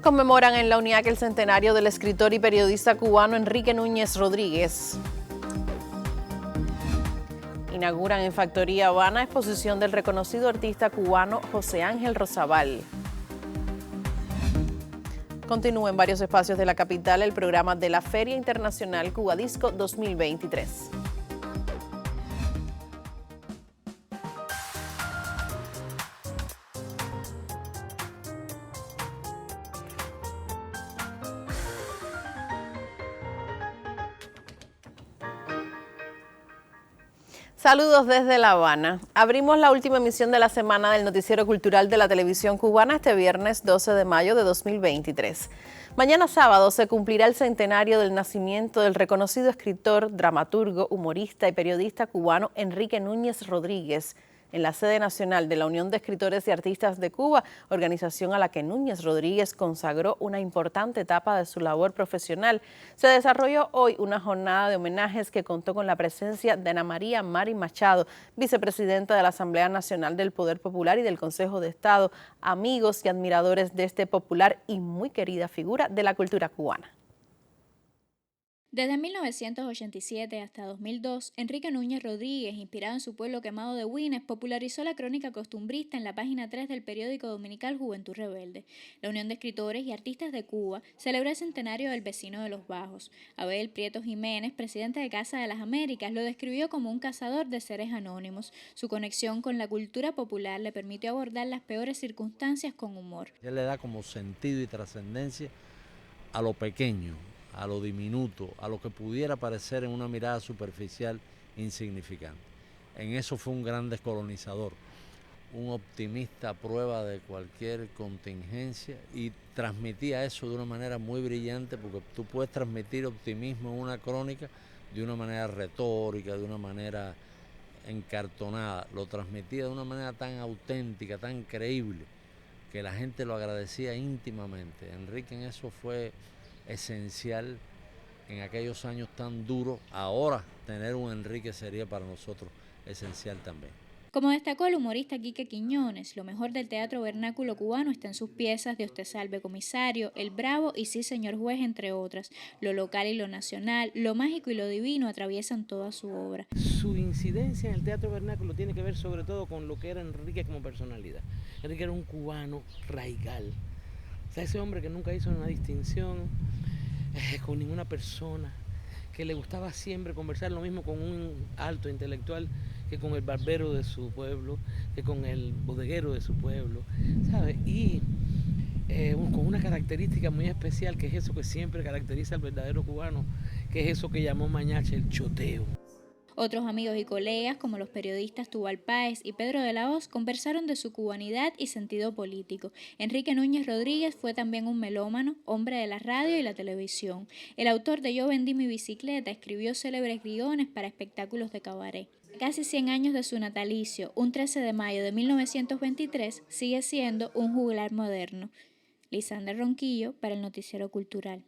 Conmemoran en la UNIAC el centenario del escritor y periodista cubano Enrique Núñez Rodríguez. Inauguran en Factoría Habana exposición del reconocido artista cubano José Ángel Rosabal. Continúa en varios espacios de la capital el programa de la Feria Internacional Cuba Disco 2023. Saludos desde La Habana. Abrimos la última emisión de la semana del Noticiero Cultural de la Televisión Cubana este viernes 12 de mayo de 2023. Mañana sábado se cumplirá el centenario del nacimiento del reconocido escritor, dramaturgo, humorista y periodista cubano Enrique Núñez Rodríguez, en la sede nacional de la Unión de Escritores y Artistas de Cuba, organización a la que Núñez Rodríguez consagró una importante etapa de su labor profesional. Se desarrolló hoy una jornada de homenajes que contó con la presencia de Ana María Mari Machado, vicepresidenta de la Asamblea Nacional del Poder Popular y del Consejo de Estado, amigos y admiradores de este popular y muy querida figura de la cultura cubana. Desde 1987 hasta 2002, Enrique Núñez Rodríguez, inspirado en su pueblo quemado de Güines, popularizó la crónica costumbrista en la página 3 del periódico dominical Juventud Rebelde. La Unión de Escritores y Artistas de Cuba celebra el centenario del vecino de los Bajos. Abel Prieto Jiménez, presidente de Casa de las Américas, lo describió como un cazador de seres anónimos. Su conexión con la cultura popular le permitió abordar las peores circunstancias con humor. Él le da como sentido y trascendencia a lo pequeño, a lo diminuto, a lo que pudiera parecer en una mirada superficial insignificante. En eso fue un gran descolonizador, un optimista a prueba de cualquier contingencia, y transmitía eso de una manera muy brillante, porque tú puedes transmitir optimismo en una crónica de una manera retórica, de una manera encartonada. Lo transmitía de una manera tan auténtica, tan creíble, que la gente lo agradecía íntimamente. Enrique en eso fue esencial en aquellos años tan duros. Ahora tener un Enrique sería para nosotros esencial también. Como destacó el humorista Quique Quiñones, lo mejor del teatro vernáculo cubano está en sus piezas de Usted salve comisario, El Bravo y Sí señor juez, entre otras. Lo local y lo nacional, lo mágico y lo divino atraviesan toda su obra. Su incidencia en el teatro vernáculo tiene que ver sobre todo con lo que era Enrique como personalidad. Enrique era un cubano radical. O sea, ese hombre que nunca hizo una distinción con ninguna persona, que le gustaba siempre conversar lo mismo con un alto intelectual que con el barbero de su pueblo, que con el bodeguero de su pueblo, ¿sabes? Y con una característica muy especial, que es eso que siempre caracteriza al verdadero cubano, que es eso que llamó Mañache el choteo. Otros amigos y colegas, como los periodistas Tubal Páez y Pedro de la Hoz, conversaron de su cubanidad y sentido político. Enrique Núñez Rodríguez fue también un melómano, hombre de la radio y la televisión. El autor de Yo vendí mi bicicleta escribió célebres guiones para espectáculos de cabaret. Casi 100 años de su natalicio, un 13 de mayo de 1923, sigue siendo un juglar moderno. Lisandra Ronquillo para el Noticiero Cultural.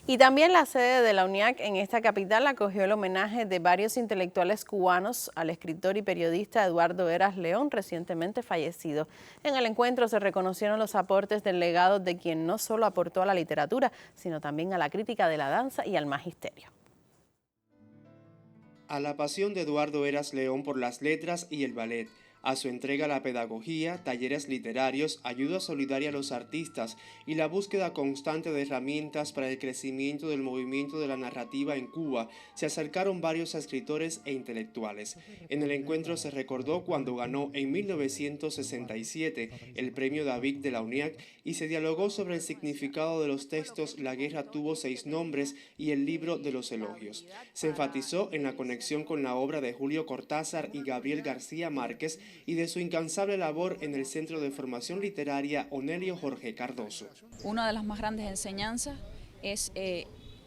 Y también la sede de la UNIAC en esta capital acogió el homenaje de varios intelectuales cubanos al escritor y periodista Eduardo Heras León, recientemente fallecido. En el encuentro se reconocieron los aportes del legado de quien no solo aportó a la literatura, sino también a la crítica de la danza y al magisterio. A la pasión de Eduardo Heras León por las letras y el ballet, a su entrega a la pedagogía, talleres literarios, ayuda solidaria a los artistas y la búsqueda constante de herramientas para el crecimiento del movimiento de la narrativa en Cuba, se acercaron varios escritores e intelectuales. En el encuentro se recordó cuando ganó en 1967 el Premio David de la UNIAC y se dialogó sobre el significado de los textos La guerra tuvo 6 nombres y el libro de los elogios. Se enfatizó en la conexión con la obra de Julio Cortázar y Gabriel García Márquez y de su incansable labor en el Centro de Formación Literaria Onelio Jorge Cardoso. Una de las más grandes enseñanzas es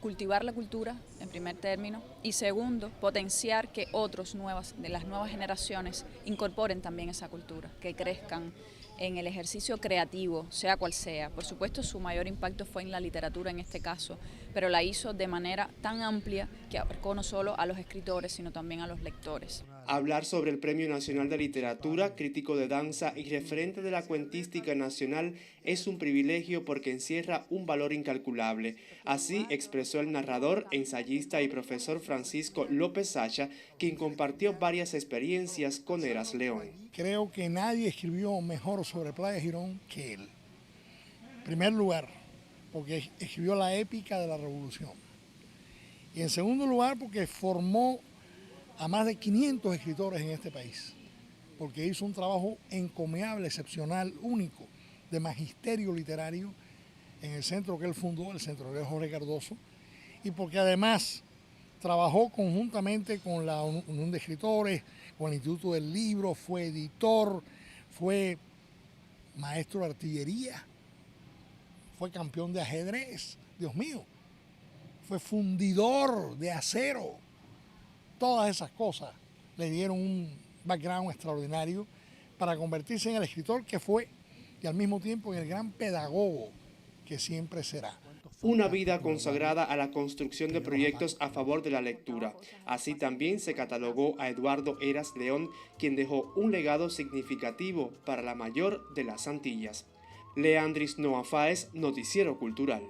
cultivar la cultura, en primer término, y segundo, potenciar que de las nuevas generaciones incorporen también esa cultura, que crezcan en el ejercicio creativo, sea cual sea. Por supuesto, su mayor impacto fue en la literatura en este caso, pero la hizo de manera tan amplia que abarcó no solo a los escritores, sino también a los lectores. Hablar sobre el Premio Nacional de Literatura, crítico de danza y referente de la cuentística nacional es un privilegio porque encierra un valor incalculable. Así expresó el narrador, ensayista y profesor Francisco López Sacha, quien compartió varias experiencias con Eras León. Creo que nadie escribió mejor sobre Playa Girón que él. En primer lugar, porque escribió la épica de la revolución. Y en segundo lugar, porque formó a más de 500 escritores en este país, porque hizo un trabajo encomiable, excepcional, único, de magisterio literario en el centro que él fundó, el Centro de Jorge Cardoso, y porque además trabajó conjuntamente con la Unión de Escritores, con el Instituto del Libro, fue editor, fue maestro de artillería, fue campeón de ajedrez, Dios mío, fue fundidor de acero. Todas esas cosas le dieron un background extraordinario para convertirse en el escritor que fue y al mismo tiempo en el gran pedagogo que siempre será. Una vida consagrada a la construcción de proyectos a favor de la lectura. Así también se catalogó a Eduardo Eras León, quien dejó un legado significativo para la mayor de las Antillas. Leandris Noa Fáez, Noticiero Cultural.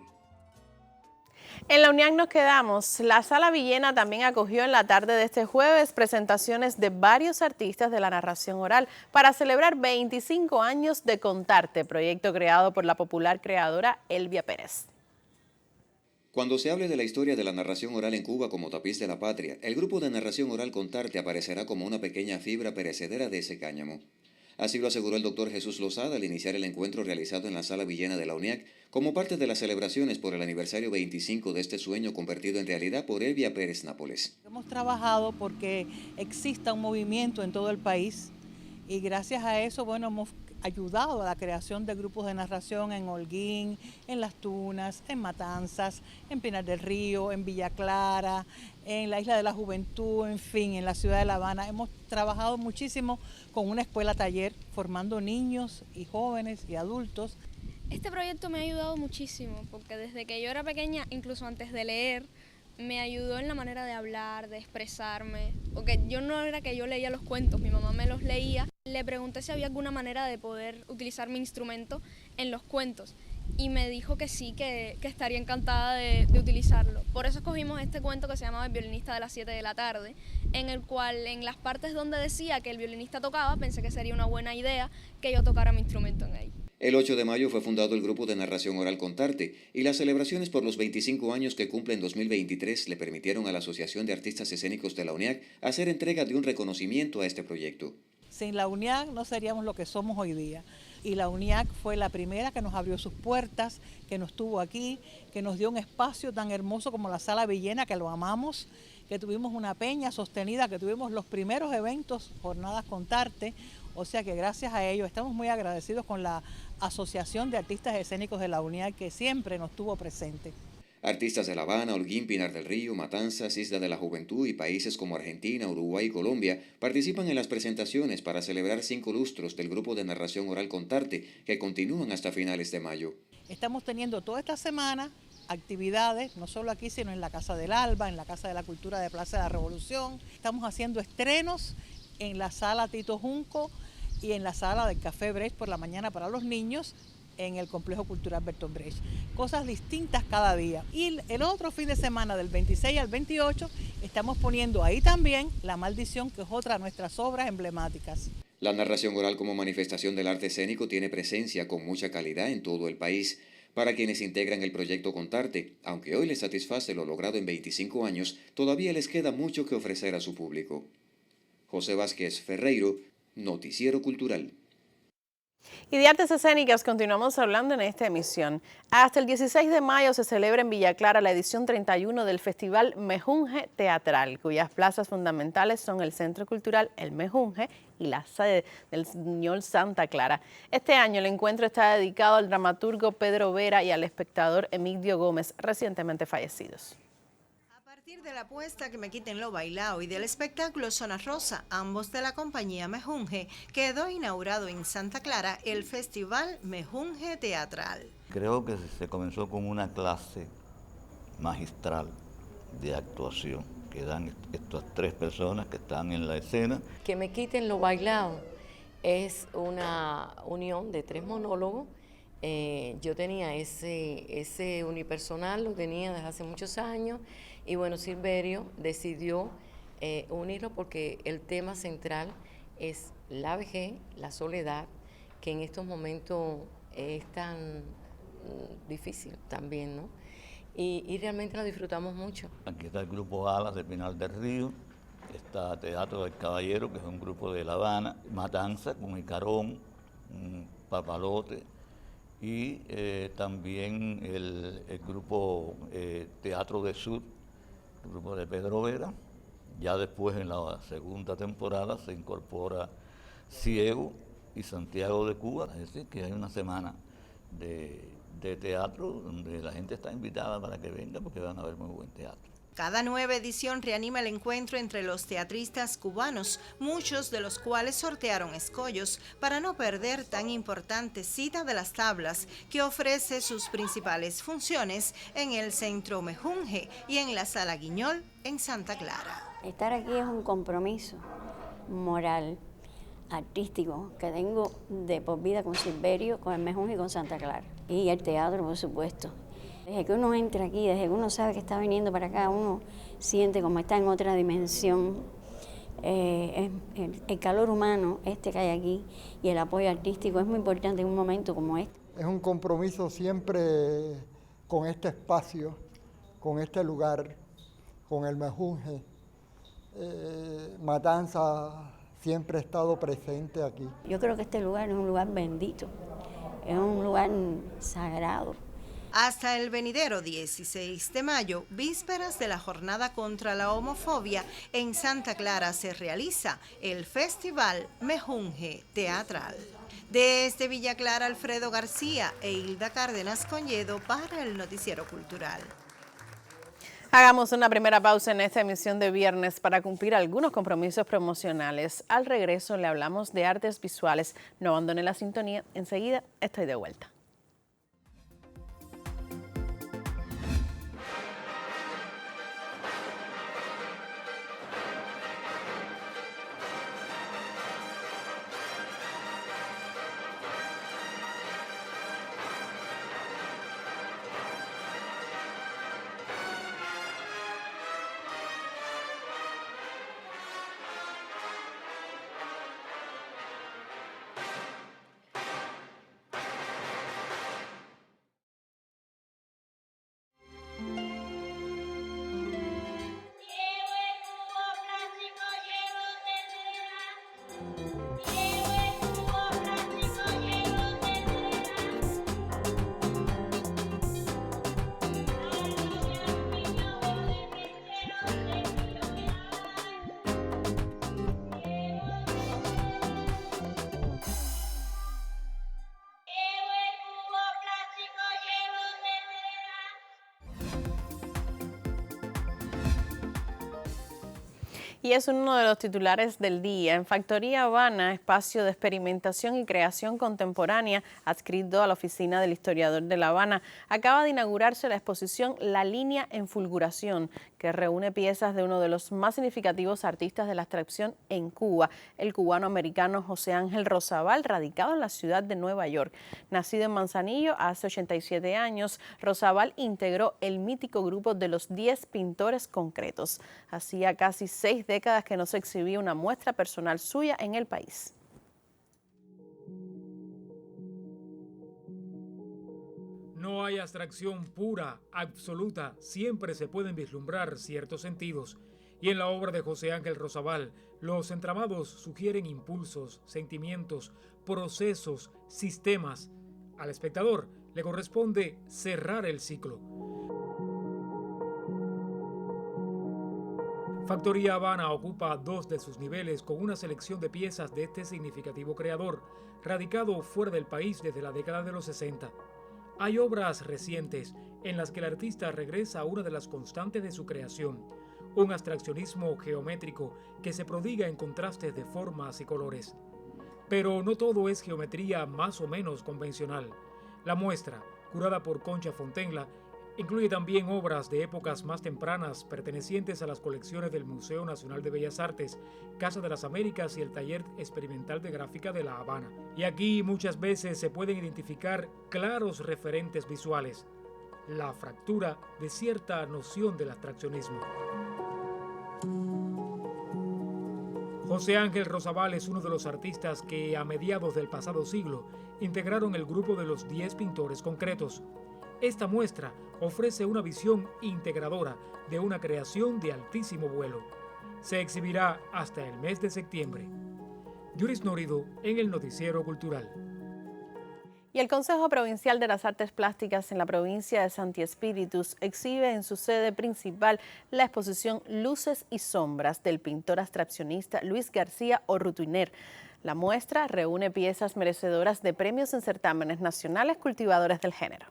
En la UNIAC nos quedamos. La Sala Villena también acogió en la tarde de este jueves presentaciones de varios artistas de la narración oral para celebrar 25 años de Contarte, proyecto creado por la popular creadora Elvia Pérez. Cuando se hable de la historia de la narración oral en Cuba como tapiz de la patria, el grupo de narración oral Contarte aparecerá como una pequeña fibra perecedera de ese cáñamo. Así lo aseguró el doctor Jesús Lozada al iniciar el encuentro realizado en la Sala Villena de la UNIAC como parte de las celebraciones por el aniversario 25 de este sueño convertido en realidad por Elvia Pérez Nápoles. Hemos trabajado porque exista un movimiento en todo el país y gracias a eso, bueno, hemos ayudado a la creación de grupos de narración en Holguín, en Las Tunas, en Matanzas, en Pinar del Río, en Villa Clara, en la Isla de la Juventud, en fin, en la ciudad de La Habana. Hemos trabajado muchísimo con una escuela taller, formando niños y jóvenes y adultos. Este proyecto me ha ayudado muchísimo, porque desde que yo era pequeña, incluso antes de leer, me ayudó en la manera de hablar, de expresarme, porque yo no era que yo leía los cuentos, mi mamá me los leía. Le pregunté si había alguna manera de poder utilizar mi instrumento en los cuentos y me dijo que sí, que estaría encantada de utilizarlo. Por eso escogimos este cuento que se llamaba El violinista de las 7 de la tarde, en el cual en las partes donde decía que el violinista tocaba, pensé que sería una buena idea que yo tocara mi instrumento en él. El 8 de mayo fue fundado el grupo de narración oral Contarte y las celebraciones por los 25 años que cumple en 2023 le permitieron a la Asociación de Artistas Escénicos de la UNIAC hacer entrega de un reconocimiento a este proyecto. Sin la UNIAC no seríamos lo que somos hoy día. Y la UNIAC fue la primera que nos abrió sus puertas, que nos tuvo aquí, que nos dio un espacio tan hermoso como la Sala Villena, que lo amamos, que tuvimos una peña sostenida, que tuvimos los primeros eventos, Jornadas Contarte. O sea que gracias a ellos estamos muy agradecidos con la Asociación de Artistas Escénicos de la UNIAC, que siempre nos tuvo presente. Artistas de La Habana, Holguín, Pinar del Río, Matanzas, Isla de la Juventud y países como Argentina, Uruguay y Colombia participan en las presentaciones para celebrar 5 lustros del grupo de narración oral Contarte, que continúan hasta finales de mayo. Estamos teniendo toda esta semana actividades, no solo aquí, sino en la Casa del Alba, en la Casa de la Cultura de Plaza de la Revolución. Estamos haciendo estrenos en la Sala Tito Junco y en la Sala del Café Brecht por la mañana para los niños, en el Complejo Cultural Bertolt Brecht. Cosas distintas cada día. Y el otro fin de semana, del 26 al 28, estamos poniendo ahí también La Maldición, que es otra de nuestras obras emblemáticas. La narración oral como manifestación del arte escénico tiene presencia con mucha calidad en todo el país. Para quienes integran el proyecto Contarte, aunque hoy les satisface lo logrado en 25 años, todavía les queda mucho que ofrecer a su público. José Vázquez Ferreiro, Noticiero Cultural. Y de artes escénicas continuamos hablando en esta emisión. Hasta el 16 de mayo se celebra en Villa Clara la edición 31 del Festival Mejunje Teatral, cuyas plazas fundamentales son el Centro Cultural El Mejunje y la sede del Señor Santa Clara. Este año el encuentro está dedicado al dramaturgo Pedro Vera y al espectador Emilio Gómez, recientemente fallecidos. A partir de la apuesta Que me quiten lo bailao y del espectáculo Zona Rosa, ambos de la compañía Mejunje, quedó inaugurado en Santa Clara el Festival Mejunje Teatral. Creo que se comenzó con una clase magistral de actuación que dan estas tres personas que están en la escena. Que me quiten lo bailado es una unión de tres monólogos. Yo tenía ese unipersonal, lo tenía desde hace muchos años, y bueno, Silverio decidió unirlo porque el tema central es la vejez, la soledad, que en estos momentos es tan difícil también, ¿no? Y realmente lo disfrutamos mucho. Aquí está el grupo Alas de Pinal del Río, está Teatro del Caballero, que es un grupo de La Habana, Matanza con Icarón, Papalote, y también el grupo Teatro del Sur, el grupo de Pedro Vera. Ya después, en la segunda temporada, se incorpora Ciego y Santiago de Cuba, es decir, que hay una semana de teatro donde la gente está invitada para que venga porque van a ver muy buen teatro. Cada nueva edición reanima el encuentro entre los teatristas cubanos, muchos de los cuales sortearon escollos para no perder tan importante cita de las tablas que ofrece sus principales funciones en el Centro Mejunje y en la Sala Guiñol en Santa Clara. Estar aquí es un compromiso moral, artístico, que tengo de por vida con Silverio, con el Mejunje y con Santa Clara. Y el teatro, por supuesto. Desde que uno entra aquí, desde que uno sabe que está viniendo para acá, uno siente como está en otra dimensión. El calor humano que hay aquí y el apoyo artístico es muy importante en un momento como este. Es un compromiso siempre con este espacio, con este lugar, con el Mejunje. Matanza siempre ha estado presente aquí. Yo creo que este lugar es un lugar bendito, es un lugar sagrado. Hasta el venidero 16 de mayo, vísperas de la jornada contra la homofobia, en Santa Clara se realiza el Festival Mejunje Teatral. Desde Villa Clara, Alfredo García e Hilda Cárdenas Conyedo para el Noticiero Cultural. Hagamos una primera pausa en esta emisión de viernes para cumplir algunos compromisos promocionales. Al regreso le hablamos de artes visuales. No abandone la sintonía. Enseguida estoy de vuelta. Y es uno de los titulares del día. En Factoría Habana, espacio de experimentación y creación contemporánea adscrito a la Oficina del Historiador de La Habana, acaba de inaugurarse la exposición La Línea en Fulguración, que reúne piezas de uno de los más significativos artistas de la abstracción en Cuba, el cubano-americano José Ángel Rosabal, radicado en la ciudad de Nueva York. Nacido en Manzanillo hace 87 años, Rosabal integró el mítico grupo de los 10 pintores concretos. Hacía casi 6 décadas que no se exhibía una muestra personal suya en el país. No hay abstracción pura, absoluta, siempre se pueden vislumbrar ciertos sentidos. Y en la obra de José Ángel Rosabal, los entramados sugieren impulsos, sentimientos, procesos, sistemas. Al espectador le corresponde cerrar el ciclo. Factoría Habana ocupa 2 de sus niveles con una selección de piezas de este significativo creador, radicado fuera del país desde la década de los 60. Hay obras recientes en las que el artista regresa a una de las constantes de su creación, un abstraccionismo geométrico que se prodiga en contrastes de formas y colores. Pero no todo es geometría más o menos convencional. La muestra, curada por Concha Fontenla, Incluye también obras de épocas más tempranas pertenecientes a las colecciones del Museo Nacional de Bellas Artes, Casa de las Américas y el Taller Experimental de Gráfica de La Habana. Y aquí muchas veces se pueden identificar claros referentes visuales, la fractura de cierta noción del abstraccionismo. José Ángel Rosabal es uno de los artistas que a mediados del pasado siglo integraron el grupo de los 10 pintores concretos. Esta muestra ofrece una visión integradora de una creación de altísimo vuelo. Se exhibirá hasta el mes de septiembre. Yuris Norido en el Noticiero Cultural. Y el Consejo Provincial de las Artes Plásticas en la provincia de Santi Espíritus exhibe en su sede principal la exposición Luces y Sombras del pintor abstraccionista Luis García Orrutuiner. La muestra reúne piezas merecedoras de premios en certámenes nacionales cultivadores del género.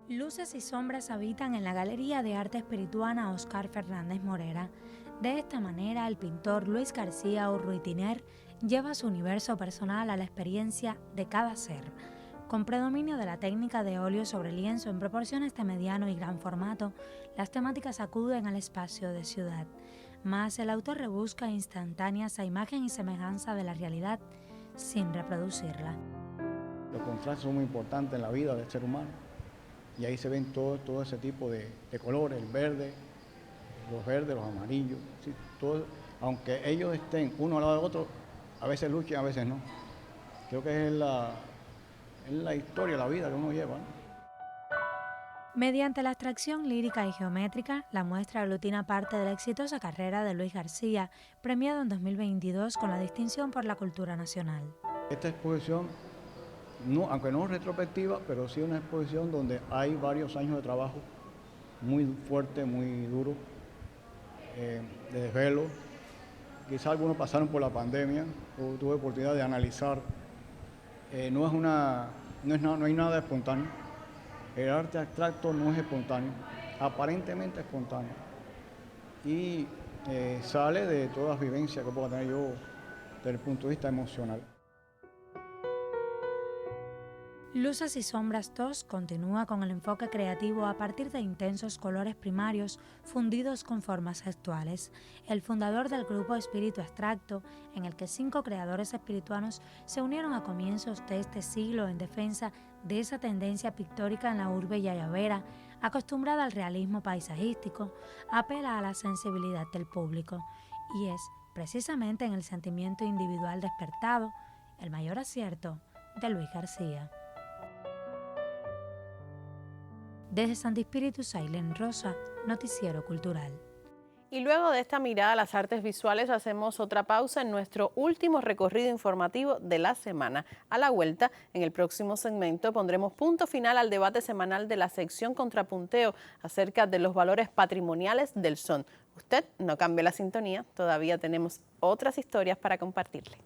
Luces y sombras habitan en la Galería de Arte Espirituana Oscar Fernández Morera. De esta manera, el pintor Luis García Orrutuiner lleva su universo personal a la experiencia de cada ser. Con predominio de la técnica de óleo sobre lienzo en proporciones de mediano y gran formato, las temáticas acuden al espacio de ciudad. Mas el autor rebusca instantáneas a imagen y semejanza de la realidad sin reproducirla. Los contrastes son muy importantes en la vida del ser humano y ahí se ven todo ese tipo de colores, el verde, los amarillos, ¿sí? Todo, aunque ellos estén uno al lado del otro, a veces luchan, a veces no. Creo que es la historia, la vida que uno lleva, ¿no? Mediante la abstracción lírica y geométrica, la muestra aglutina parte de la exitosa carrera de Luis García, premiado en 2022 con la distinción por la cultura nacional. Esta exposición, no, aunque no es retrospectiva, pero sí una exposición donde hay varios años de trabajo muy fuerte, muy duro, de desvelo. Quizás algunos pasaron por la pandemia, o tuve oportunidad de analizar. No hay nada espontáneo. El arte abstracto no es espontáneo, aparentemente espontáneo. Y sale de todas las vivencias que puedo tener yo desde el punto de vista emocional. Luces y Sombras 2 continúa con el enfoque creativo a partir de intensos colores primarios fundidos con formas gestuales. El fundador del grupo Espíritu Abstracto, en el que 5 creadores espirituanos se unieron a comienzos de este siglo en defensa de esa tendencia pictórica en la urbe yayavera, acostumbrada al realismo paisajístico, apela a la sensibilidad del público y es precisamente en el sentimiento individual despertado el mayor acierto de Luis García. Desde Santi Espíritus, Ailén Rosa, Noticiero Cultural. Y luego de esta mirada a las artes visuales, hacemos otra pausa en nuestro último recorrido informativo de la semana. A la vuelta, en el próximo segmento, pondremos punto final al debate semanal de la sección Contrapunteo acerca de los valores patrimoniales del son. Usted no cambie la sintonía, todavía tenemos otras historias para compartirle.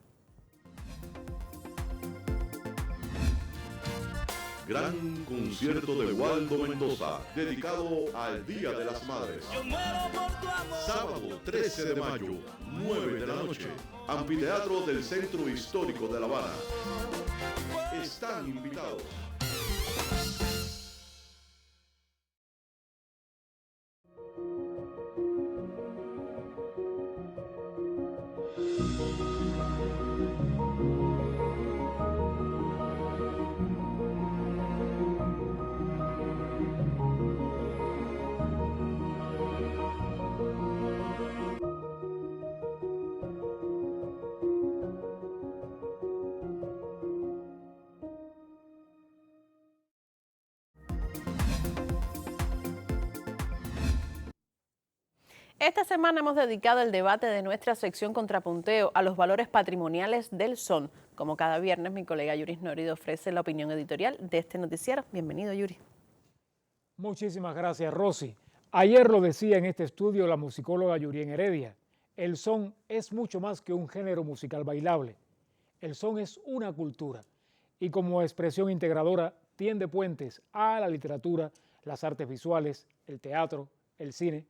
Gran concierto de Waldo Mendoza, dedicado al Día de las Madres. Sábado 13 de mayo, 9 de la noche, Anfiteatro del Centro Histórico de La Habana. Están invitados. Esta semana hemos dedicado el debate de nuestra sección Contrapunteo a los valores patrimoniales del son. Como cada viernes, mi colega Yuris Norido ofrece la opinión editorial de este noticiero. Bienvenido, Yuri. Muchísimas gracias, Rosy. Ayer lo decía en este estudio la musicóloga Yurien Heredia. El son es mucho más que un género musical bailable. El son es una cultura y como expresión integradora tiende puentes a la literatura, las artes visuales, el teatro, el cine.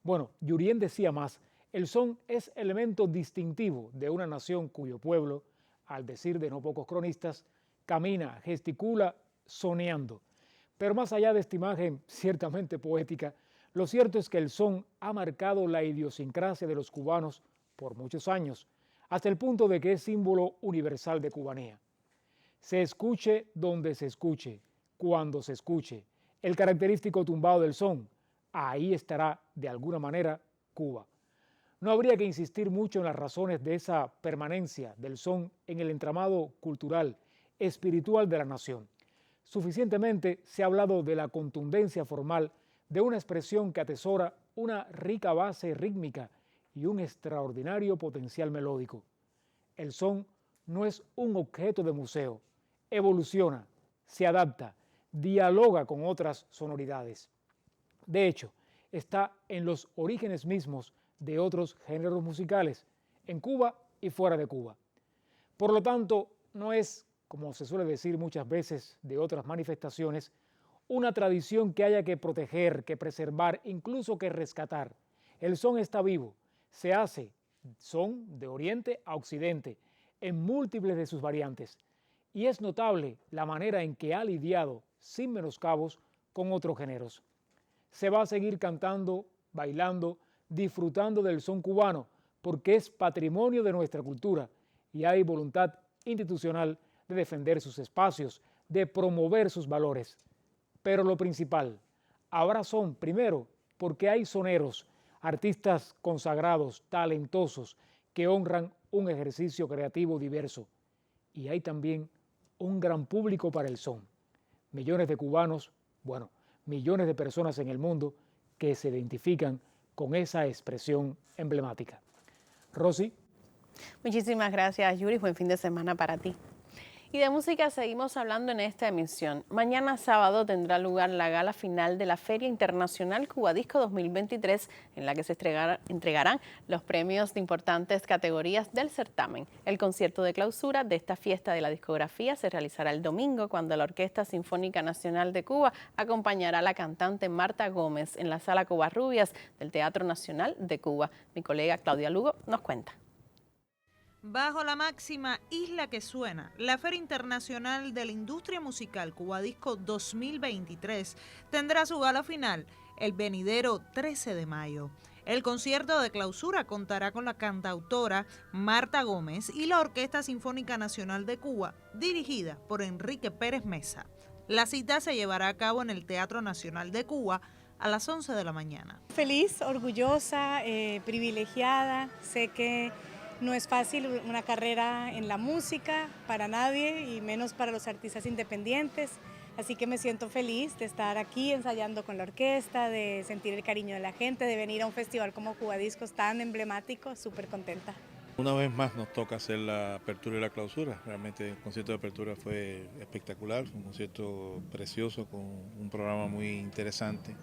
Bueno, Yurien decía más, el son es elemento distintivo de una nación cuyo pueblo, al decir de no pocos cronistas, camina, gesticula, soneando. Pero más allá de esta imagen ciertamente poética, lo cierto es que el son ha marcado la idiosincrasia de los cubanos por muchos años, hasta el punto de que es símbolo universal de cubanía. Se escuche donde se escuche, cuando se escuche, el característico tumbado del son, ahí estará de alguna manera Cuba. No habría que insistir mucho en las razones de esa permanencia del son en el entramado cultural, espiritual de la nación. Suficientemente se ha hablado de la contundencia formal de una expresión que atesora una rica base rítmica y un extraordinario potencial melódico. El son no es un objeto de museo, evoluciona, se adapta, dialoga con otras sonoridades. De hecho, está en los orígenes mismos de otros géneros musicales, en Cuba y fuera de Cuba. Por lo tanto, no es, como se suele decir muchas veces de otras manifestaciones, una tradición que haya que proteger, que preservar, incluso que rescatar. El son está vivo, se hace son de oriente a occidente, en múltiples de sus variantes, y es notable la manera en que ha lidiado, sin menoscabos, con otros géneros. Se va a seguir cantando, bailando, disfrutando del son cubano, porque es patrimonio de nuestra cultura y hay voluntad institucional de defender sus espacios, de promover sus valores. Pero lo principal, habrá son, primero, porque hay soneros, artistas consagrados, talentosos, que honran un ejercicio creativo diverso. Y hay también un gran público para el son. Millones de cubanos, bueno, millones de personas en el mundo que se identifican con esa expresión emblemática. Rosy. Muchísimas gracias, Yuri. Buen fin de semana para ti. Y de música seguimos hablando en esta emisión. Mañana sábado tendrá lugar la gala final de la Feria Internacional Cuba Disco 2023, en la que se entregarán los premios de importantes categorías del certamen. El concierto de clausura de esta fiesta de la discografía se realizará el domingo, cuando la Orquesta Sinfónica Nacional de Cuba acompañará a la cantante Marta Gómez en la Sala Covarrubias del Teatro Nacional de Cuba. Mi colega Claudia Lugo nos cuenta. Bajo la máxima Isla que Suena, la Feria Internacional de la Industria Musical Cuba Disco 2023 tendrá su gala final el venidero 13 de mayo. El concierto de clausura contará con la cantautora Marta Gómez y la Orquesta Sinfónica Nacional de Cuba, dirigida por Enrique Pérez Mesa. La cita se llevará a cabo en el Teatro Nacional de Cuba a las 11 de la mañana. Feliz, orgullosa, privilegiada. Sé que no es fácil una carrera en la música para nadie y menos para los artistas independientes, así que me siento feliz de estar aquí ensayando con la orquesta, de sentir el cariño de la gente, de venir a un festival como Cuba Discos tan emblemático, súper contenta. Una vez más nos toca hacer la apertura y la clausura. Realmente el concierto de apertura fue espectacular, fue un concierto precioso con un programa muy interesante.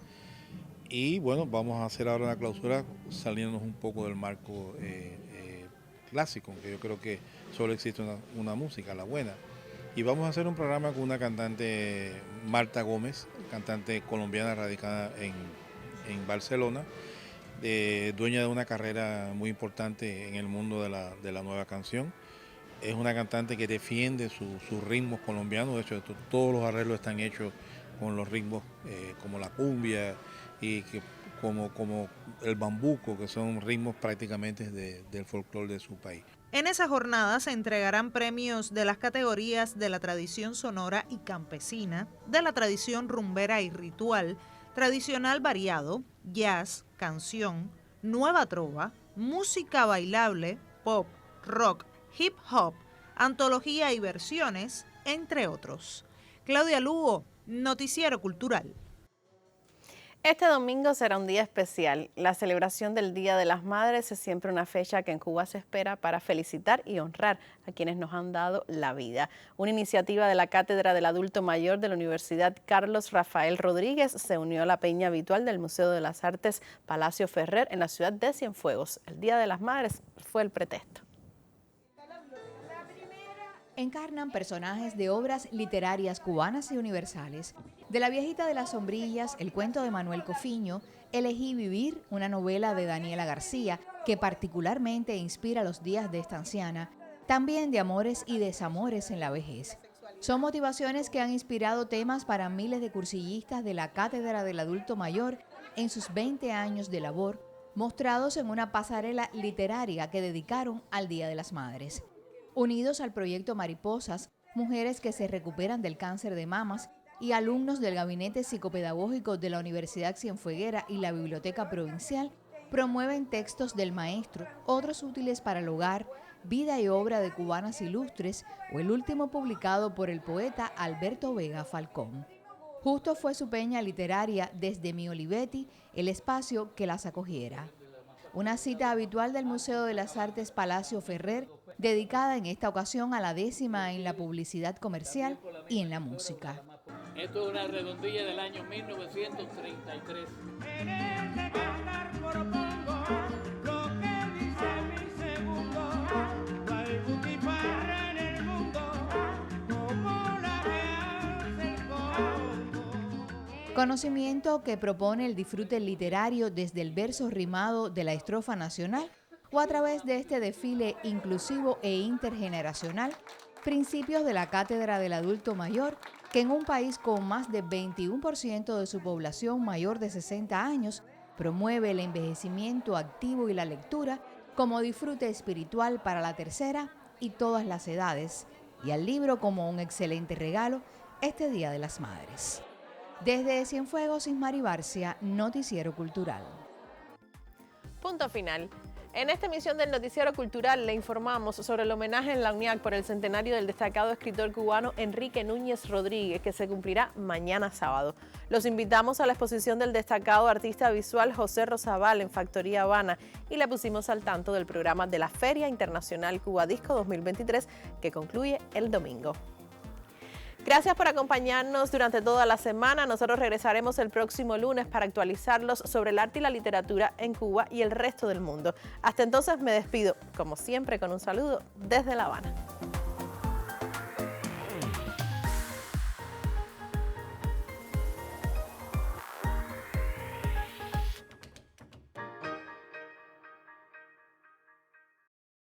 Y bueno, vamos a hacer ahora la clausura saliéndonos un poco del marco clásico, que yo creo que solo existe una música, la buena. Y vamos a hacer un programa con una cantante, Marta Gómez, cantante colombiana radicada en Barcelona, dueña de una carrera muy importante en el mundo de la nueva canción. Es una cantante que defiende sus ritmos colombianos, de hecho todos los arreglos están hechos con los ritmos como la cumbia y que como el bambuco, que son ritmos prácticamente del folclore de su país. En esa jornada se entregarán premios de las categorías de la tradición sonora y campesina, de la tradición rumbera y ritual, tradicional variado, jazz, canción, nueva trova, música bailable, pop, rock, hip hop, antología y versiones, entre otros. Claudia Lugo, Noticiero Cultural. Este domingo será un día especial. La celebración del Día de las Madres es siempre una fecha que en Cuba se espera para felicitar y honrar a quienes nos han dado la vida. Una iniciativa de la Cátedra del Adulto Mayor de la Universidad Carlos Rafael Rodríguez se unió a la peña habitual del Museo de las Artes Palacio Ferrer en la ciudad de Cienfuegos. El Día de las Madres fue el pretexto. Encarnan personajes de obras literarias cubanas y universales. De La viejita de las sombrillas, el cuento de Manuel Cofiño, elegí Vivir, una novela de Daniela García, que particularmente inspira los días de esta anciana, también de amores y desamores en la vejez. Son motivaciones que han inspirado temas para miles de cursillistas de la Cátedra del Adulto Mayor en sus 20 años de labor, mostrados en una pasarela literaria que dedicaron al Día de las Madres. Unidos al proyecto Mariposas, mujeres que se recuperan del cáncer de mamas y alumnos del Gabinete Psicopedagógico de la Universidad Cienfueguera y la Biblioteca Provincial, promueven textos del maestro, otros útiles para el hogar, vida y obra de cubanas ilustres o el último publicado por el poeta Alberto Vega Falcón. Justo fue su peña literaria desde Mi Olivetti, el espacio que las acogiera. Una cita habitual del Museo de las Artes Palacio Ferrer, dedicada en esta ocasión a la 10ª en la publicidad comercial y en la música. Esto es una redondilla del año 1933. En este cantar propongo lo que dice mi segundo. No hay butifarra en el mundo como la que hace el Congo. Conocimiento que propone el disfrute literario desde el verso rimado de la estrofa nacional o a través de este desfile inclusivo e intergeneracional, principios de la Cátedra del Adulto Mayor, que en un país con más de 21% de su población mayor de 60 años, promueve el envejecimiento activo y la lectura como disfrute espiritual para la tercera y todas las edades, y al libro como un excelente regalo este Día de las Madres. Desde Cienfuegos, Ismari Barcia, Noticiero Cultural. Punto final. En esta emisión del Noticiero Cultural le informamos sobre el homenaje en la UNIAC por el centenario del destacado escritor cubano Enrique Núñez Rodríguez, que se cumplirá mañana sábado. Los invitamos a la exposición del destacado artista visual José Rosabal en Factoría Habana y le pusimos al tanto del programa de la Feria Internacional Cuba Disco 2023 que concluye el domingo. Gracias por acompañarnos durante toda la semana. Nosotros regresaremos el próximo lunes para actualizarlos sobre el arte y la literatura en Cuba y el resto del mundo. Hasta entonces me despido, como siempre, con un saludo desde La Habana.